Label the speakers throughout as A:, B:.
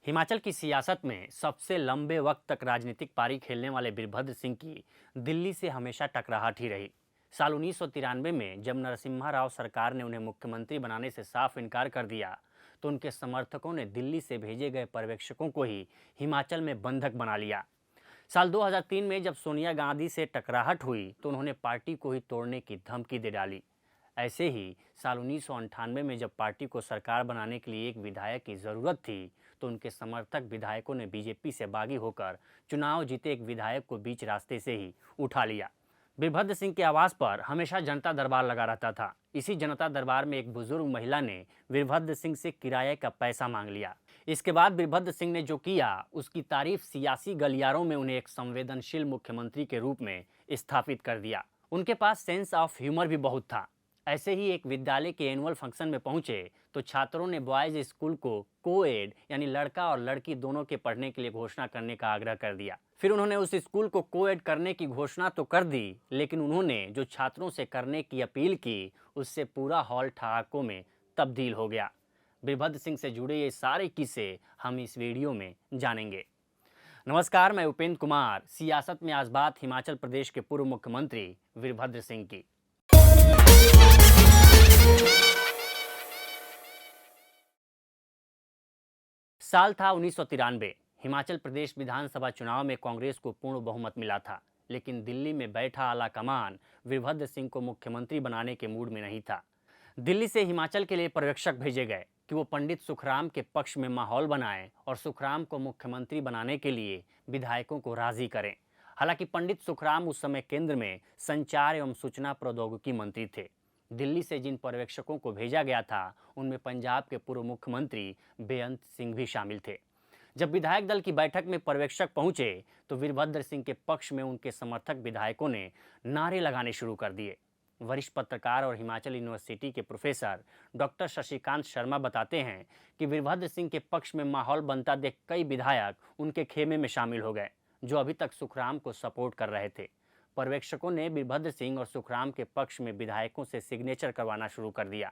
A: हिमाचल की सियासत में सबसे लंबे वक्त तक राजनीतिक पारी खेलने वाले वीरभद्र सिंह की दिल्ली से हमेशा टकराहट ही रही। साल 1993 में जब नरसिम्हा राव सरकार ने उन्हें मुख्यमंत्री बनाने से साफ इनकार कर दिया, तो उनके समर्थकों ने दिल्ली से भेजे गए पर्यवेक्षकों को ही हिमाचल में बंधक बना लिया। साल 2003 में जब सोनिया गांधी से टकराहट हुई, तो उन्होंने पार्टी को ही तोड़ने की धमकी दे डाली। ऐसे ही साल 1998 में जब पार्टी को सरकार बनाने के लिए एक विधायक की ज़रूरत थी, तो उनके समर्थक विधायकों ने बीजेपी से बागी होकर चुनाव जीते एक विधायक को बीच रास्ते से ही उठा लिया। वीरभद्र सिंह के आवास पर हमेशा जनता दरबार लगा रहता था। इसी जनता दरबार में एक बुजुर्ग महिला ने वीरभद्र सिंह से किराए का पैसा मांग लिया। इसके बाद वीरभद्र सिंह ने जो किया, उसकी तारीफ सियासी गलियारों में उन्हें एक संवेदनशील मुख्यमंत्री के रूप में स्थापित कर दिया। उनके पास सेंस ऑफ ह्यूमर भी बहुत था। ऐसे ही एक विद्यालय के एनुअल फंक्शन में पहुंचे तो छात्रों ने बॉयज स्कूल को कोएड यानी लड़का और लड़की दोनों के पढ़ने के लिए घोषणा करने का आग्रह कर दिया। फिर उन्होंने उस स्कूल को कोएड करने की घोषणा तो कर दी, लेकिन उन्होंने जो छात्रों से करने की अपील की, उससे पूरा हॉल ठहाकों में तब्दील हो गया। वीरभद्र सिंह से जुड़े ये सारे किस्से हम इस वीडियो में जानेंगे। नमस्कार, मैं उपेंद्र कुमार। सियासत में आज बात हिमाचल प्रदेश के पूर्व मुख्यमंत्री वीरभद्र सिंह की। साल था 1993। हिमाचल प्रदेश विधानसभा चुनाव में कांग्रेस को पूर्ण बहुमत मिला था, लेकिन दिल्ली में बैठा आला कमान वीरभद्र सिंह को मुख्यमंत्री बनाने के मूड में नहीं था। दिल्ली से हिमाचल के लिए पर्यवेक्षक भेजे गए कि वो पंडित सुखराम के पक्ष में माहौल बनाएं और सुखराम को मुख्यमंत्री बनाने के लिए विधायकों को राजी करें। हालांकि पंडित सुखराम उस समय केंद्र में संचार एवं सूचना प्रौद्योगिकी मंत्री थे। दिल्ली से जिन पर्यवेक्षकों को भेजा गया था, उनमें पंजाब के पूर्व मुख्यमंत्री बेअंत सिंह भी शामिल थे। जब विधायक दल की बैठक में पर्यवेक्षक पहुंचे, तो वीरभद्र सिंह के पक्ष में उनके समर्थक विधायकों ने नारे लगाने शुरू कर दिए। वरिष्ठ पत्रकार और हिमाचल यूनिवर्सिटी के प्रोफेसर डॉक्टर शशिकांत शर्मा बताते हैं कि वीरभद्र सिंह के पक्ष में माहौल बनता देख कई विधायक उनके खेमे में शामिल हो गए, जो अभी तक सुखराम को सपोर्ट कर रहे थे। पर्यवेक्षकों ने वीरभद्र सिंह और सुखराम के पक्ष में विधायकों से सिग्नेचर करवाना शुरू कर दिया।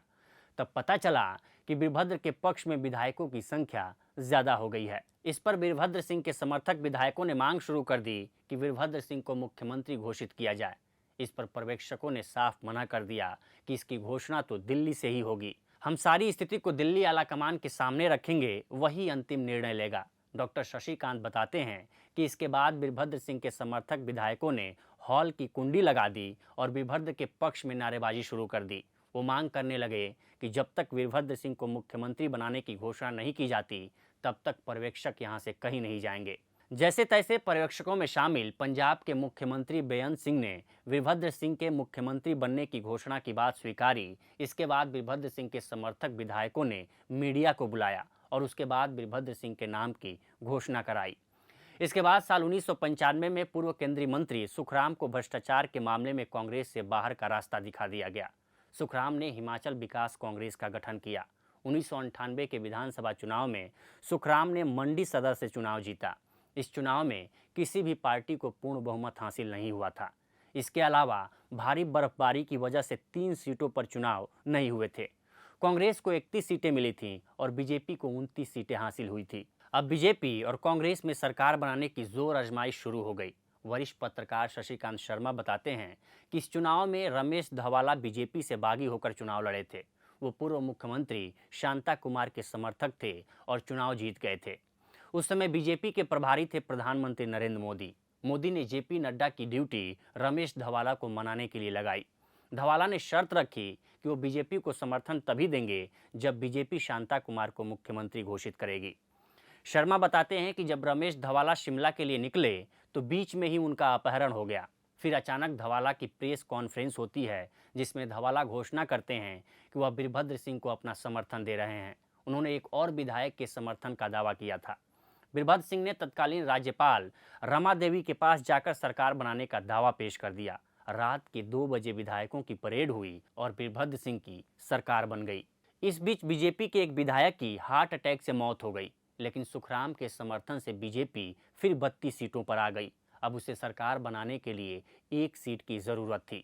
A: तब पता चला कि वीरभद्र के पक्ष में विधायकों की संख्या ज्यादा हो गई है। इस पर वीरभद्र सिंह के समर्थक विधायकों ने मांग शुरू कर दी कि वीरभद्र सिंह को मुख्यमंत्री घोषित किया जाए। इस पर पर्यवेक्षकों ने साफ मना कर दिया कि इसकी घोषणा तो दिल्ली से ही होगी। हम सारी स्थिति को दिल्ली आलाकमान के सामने रखेंगे, वही अंतिम निर्णय लेगा। डॉक्टर शशिकांत बताते हैं कि इसके बाद वीरभद्र सिंह के समर्थक विधायकों ने हॉल की कुंडी लगा दी और वीरभद्र के पक्ष में नारेबाजी शुरू कर दी। वो मांग करने लगे कि जब तक वीरभद्र सिंह को मुख्यमंत्री बनाने की घोषणा नहीं की जाती, तब तक पर्यवेक्षक यहां से कहीं नहीं जाएंगे। जैसे तैसे पर्यवेक्षकों में शामिल पंजाब के मुख्यमंत्री बेअंत सिंह ने वीरभद्र सिंह के मुख्यमंत्री बनने की घोषणा की बात स्वीकारी। इसके बाद वीरभद्र सिंह के समर्थक विधायकों ने मीडिया को बुलाया और उसके बाद वीरभद्र सिंह के नाम की घोषणा कराई। इसके बाद साल 1995 में पूर्व केंद्रीय मंत्री सुखराम को भ्रष्टाचार के मामले में कांग्रेस से बाहर का रास्ता दिखा दिया गया। सुखराम ने हिमाचल विकास कांग्रेस का गठन किया। 1998 के विधानसभा चुनाव में सुखराम ने मंडी सदर से चुनाव जीता। इस चुनाव में किसी भी पार्टी को पूर्ण बहुमत हासिल नहीं हुआ था। इसके अलावा भारी बर्फबारी की वजह से 3 सीटों पर चुनाव नहीं हुए थे। कांग्रेस को 31 सीटें मिली थीं और बीजेपी को 29 सीटें हासिल हुई थी। अब बीजेपी और कांग्रेस में सरकार बनाने की जोर आजमाइश शुरू हो गई। वरिष्ठ पत्रकार शशिकांत शर्मा बताते हैं कि इस चुनाव में रमेश धवाला बीजेपी से बागी होकर चुनाव लड़े थे। वो पूर्व मुख्यमंत्री शांता कुमार के समर्थक थे और चुनाव जीत गए थे। उस समय बीजेपी के प्रभारी थे प्रधानमंत्री नरेंद्र मोदी। मोदी ने जेपी नड्डा की ड्यूटी रमेश धवाला को मनाने के लिए लगाई। धवाला ने शर्त रखी कि वो बीजेपी को समर्थन तभी देंगे जब बीजेपी शांता कुमार को मुख्यमंत्री घोषित करेगी। शर्मा बताते हैं कि जब रमेश धवाला शिमला के लिए निकले, तो बीच में ही उनका अपहरण हो गया। फिर अचानक धवाला की प्रेस कॉन्फ्रेंस होती है, जिसमें धवाला घोषणा करते हैं कि वह वीरभद्र सिंह को अपना समर्थन दे रहे हैं। उन्होंने एक और विधायक के समर्थन का दावा किया था। वीरभद्र सिंह ने तत्कालीन राज्यपाल रमा देवी के पास जाकर सरकार बनाने का दावा पेश कर दिया। रात के 2 बजे विधायकों की परेड हुई और वीरभद्र सिंह की सरकार बन गई। इस बीच बीजेपी के एक विधायक की हार्ट अटैक से मौत हो गई, लेकिन सुखराम के समर्थन से बीजेपी फिर 32 सीटों पर आ गई। अब उसे सरकार बनाने के लिए 1 सीट की जरूरत थी।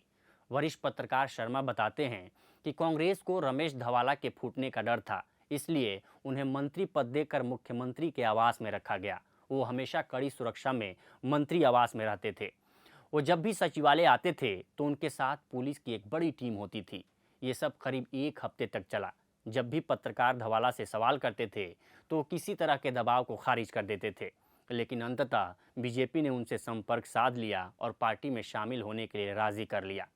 A: वरिष्ठ पत्रकार शर्मा बताते हैं कि कांग्रेस को रमेश धवाला के फूटने का डर था, इसलिए उन्हें मंत्री पद देकर मुख्यमंत्री के आवास में रखा गया। वो हमेशा कड़ी सुरक्षा में मंत्री आवास में रहते थे। वो जब भी सचिवालय आते थे तो उनके साथ पुलिस की एक बड़ी टीम होती थी। ये सब करीब 1 हफ्ते तक चला। जब भी पत्रकार धवाला से सवाल करते थे तो वो किसी तरह के दबाव को खारिज कर देते थे, लेकिन अंततः बीजेपी ने उनसे संपर्क साध लिया और पार्टी में शामिल होने के लिए राजी कर लिया।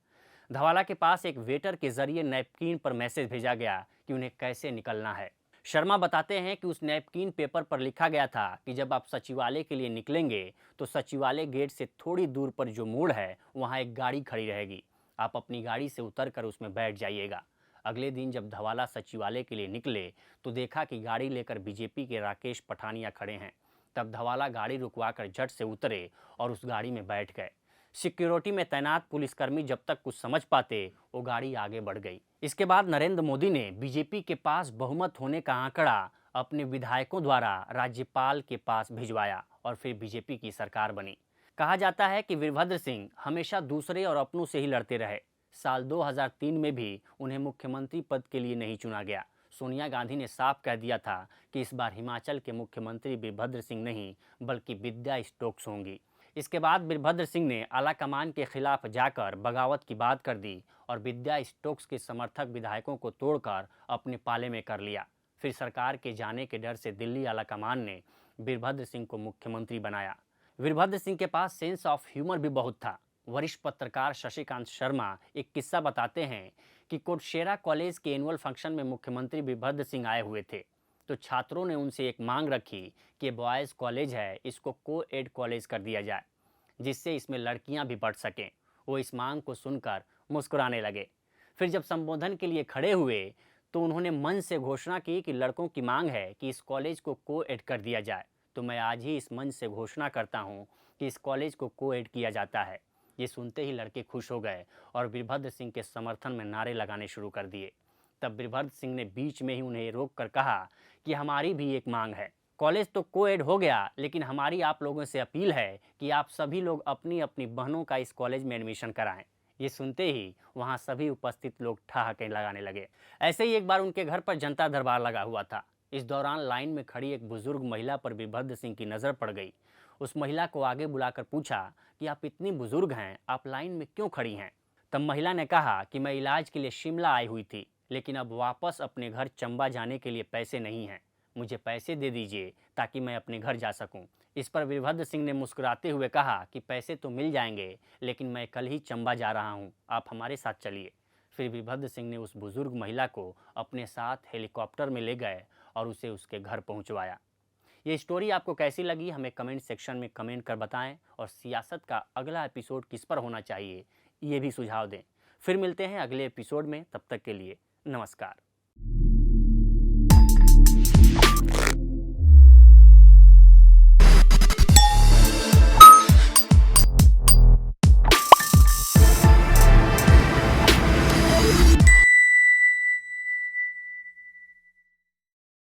A: धवाला के पास एक वेटर के जरिए नैपकिन पर मैसेज भेजा गया कि उन्हें कैसे निकलना है। शर्मा बताते हैं कि उस नैपकिन पेपर पर लिखा गया था कि जब आप सचिवालय के लिए निकलेंगे तो सचिवालय गेट से थोड़ी दूर पर जो मोड़ है वहाँ एक गाड़ी खड़ी रहेगी। आप अपनी गाड़ी से उतरकर उसमें बैठ जाइएगा। अगले दिन जब धवाला सचिवालय के लिए निकले तो देखा कि गाड़ी लेकर बीजेपी के राकेश पठानिया खड़े हैं। तब धवाला गाड़ी रुकवाकर झट से उतरे और उस गाड़ी में बैठ गए। सिक्योरिटी में तैनात पुलिसकर्मी जब तक कुछ समझ पाते वो गाड़ी आगे बढ़ गई। इसके बाद नरेंद्र मोदी ने बीजेपी के पास बहुमत होने का आंकड़ा अपने विधायकों द्वारा राज्यपाल के पास भिजवाया और फिर बीजेपी की सरकार बनी। कहा जाता है कि वीरभद्र सिंह हमेशा दूसरे और अपनों से ही लड़ते रहे। साल 2003 में भी उन्हें मुख्यमंत्री पद के लिए नहीं चुना गया। सोनिया गांधी ने साफ कह दिया था कि इस बार हिमाचल के मुख्यमंत्री वीरभद्र सिंह नहीं बल्कि विद्या स्टोक्स होंगी। इसके बाद वीरभद्र सिंह ने आलाकमान के खिलाफ जाकर बगावत की बात कर दी और विद्या स्टोक्स के समर्थक विधायकों को तोड़कर अपने पाले में कर लिया। फिर सरकार के जाने के डर से दिल्ली आलाकमान ने वीरभद्र सिंह को मुख्यमंत्री बनाया। वीरभद्र सिंह के पास सेंस ऑफ ह्यूमर भी बहुत था। वरिष्ठ पत्रकार शशिकांत शर्मा एक किस्सा बताते हैं कि कोटशेरा कॉलेज के एनुअल फंक्शन में मुख्यमंत्री वीरभद्र सिंह आए हुए थे तो छात्रों ने उनसे एक मांग रखी कि बॉयज़ कॉलेज है, इसको को-एड कॉलेज कर दिया जाए जिससे इसमें लड़कियां भी पढ़ सकें। वो इस मांग को सुनकर मुस्कुराने लगे। फिर जब संबोधन के लिए खड़े हुए तो उन्होंने मंच से घोषणा की कि लड़कों की मांग है कि इस कॉलेज को को-एड कर दिया जाए, तो मैं आज ही इस मंच से घोषणा करता हूँ कि इस कॉलेज को को-एड किया जाता है। ये सुनते ही लड़के खुश हो गए और वीरभद्र सिंह के समर्थन में नारे लगाने शुरू कर दिए। तब वीरभद्र सिंह ने बीच में ही उन्हें रोक कर कहा कि हमारी भी एक मांग है। कॉलेज तो को-एड हो गया, लेकिन हमारी आप लोगों से अपील है कि आप सभी लोग अपनी अपनी बहनों का इस कॉलेज में एडमिशन कराएं। ये सुनते ही वहाँ सभी उपस्थित लोग ठहाके लगाने लगे। ऐसे ही एक बार उनके घर पर जनता दरबार लगा हुआ था। इस दौरान लाइन में खड़ी एक बुजुर्ग महिला पर वीरभद्र सिंह की नज़र पड़ गई। उस महिला को आगे बुलाकर पूछा कि आप इतनी बुजुर्ग हैं, आप लाइन में क्यों खड़ी हैं? तब महिला ने कहा कि मैं इलाज के लिए शिमला आई हुई थी, लेकिन अब वापस अपने घर चंबा जाने के लिए पैसे नहीं हैं। मुझे पैसे दे दीजिए ताकि मैं अपने घर जा सकूं। इस पर वीरभद्र सिंह ने मुस्कुराते हुए कहा कि पैसे तो मिल जाएंगे, लेकिन मैं कल ही चंबा जा रहा हूं, आप हमारे साथ चलिए। फिर वीरभद्र सिंह ने उस बुजुर्ग महिला को अपने साथ हेलीकॉप्टर में ले गए और उसे उसके घर पहुंचवाया। ये स्टोरी आपको कैसी लगी हमें कमेंट सेक्शन में कमेंट कर बताएं और सियासत का अगला एपिसोड किस पर होना चाहिए ये भी सुझाव दें। फिर मिलते हैं अगले एपिसोड में, तब तक के लिए नमस्कार।